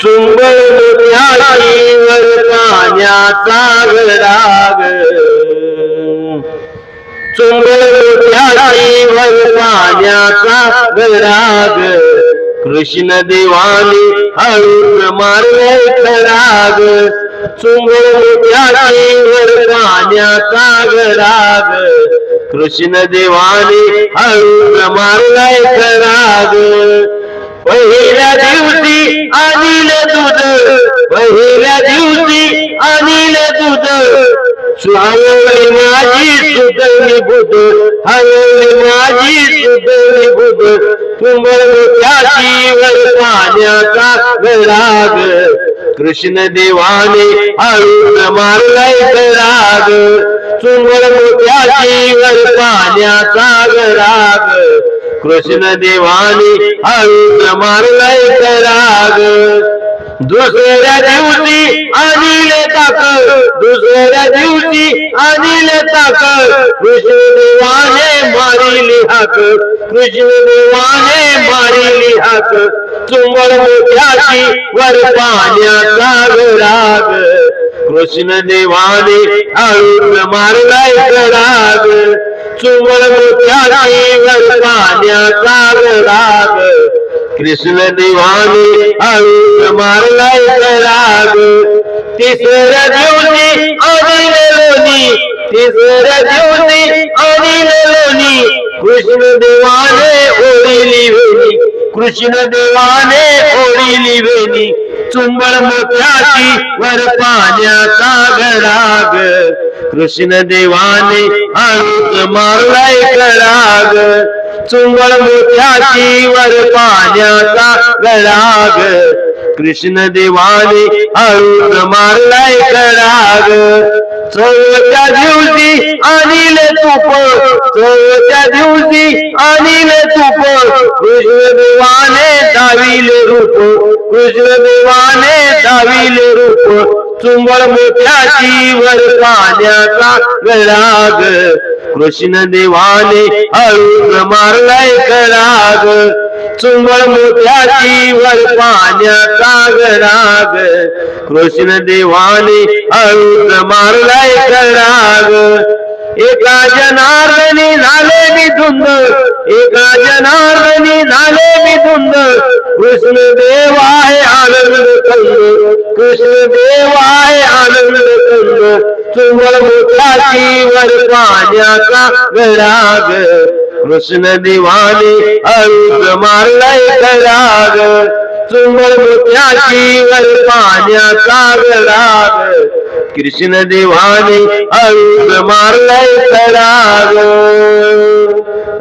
चुंबळ मोत्याशीवर पाण्याचा गराग, चुंबळ मोत्याशीवर पाण्याचा गराग, कृष्ण देवाने हळूच मारले खराग. चुंबळ मोत्याशीवर पाण्याचा गराग, कृष्ण देवाने हळूच मारले खराग. पहिल्या दिवशी आणिले दूध, पहिल्या दिवशी आणिले दूध, हळवली माझी सुतली बुध, हळवली माझी सुतली बुध. चुंबळ मोत्याशीवर पाण्याचा गराग, कृष्ण देवाने हळूच मारलाय खराग. चुंबळ मोत्याशीवर पाण्याचा गराग, कृष्ण देवाने हळूच मारलाय खराग. दुसऱ्या दिवशी आणिले ताक, दुसऱ्या दिवशी आणिले ताक, कृष्ण देवाने मारिली हाक, कृष्ण देवाने मारिली हाक. चुंबळ मोत्याशीवर पाण्याचा गराग, कृष्ण देवाने हळूच मारलाय खराग. चुंबळ मोत्याशीवर पाण्याचा गराग, कृष्ण देवाने हळूच मारलाय खराग. तिसऱ्या दिवशी आणिले लोणी, तिसऱ्या दिवशी आणिले लोणी, कृष्ण देवाने ओढिली वेणी, कृष्ण देवाने ओढिली वेणी. चुंबळ मोत्याशीवर पाण्याचा गराग, कृष्ण देवाने हळूच मारलाय खराग. चुंबळ मोत्याशीवर पाण्याचा गराग, कृष्ण देवाने हळूच मारलाय खराग. चौथ्या दिवशी आणिले तूप, चौथ्या दिवशी आणिले तूप, कृष्ण देवाने दाविले रूप, कृष्ण देवाने दाविले रूप. चुंबळ मोत्याशीवर पाण्याचा गराग, कृष्ण देवाने हळूच मारलाय खराग. चुंबळ मोत्याशीवर पाण्याचा गराग, कृष्ण देवाने हळूच मारलाय खराग. एका जनार्दनी झाले मी धुंद, एका जनार्दनी झाले मी धुंद, कृष्ण देव आहे आनंद कंद, कृष्ण देव आहे आनंद कंद. चुंबळ मोत्याशीवर पाण्याचा गराग, कृष्ण देवाने हळूच मारलाय खराग. चुंबळ मोत्याशीवर पाण्याचा गराग, कृष्ण देवाने हळूच मारलाय खराग.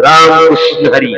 रामकृष्ण हरी.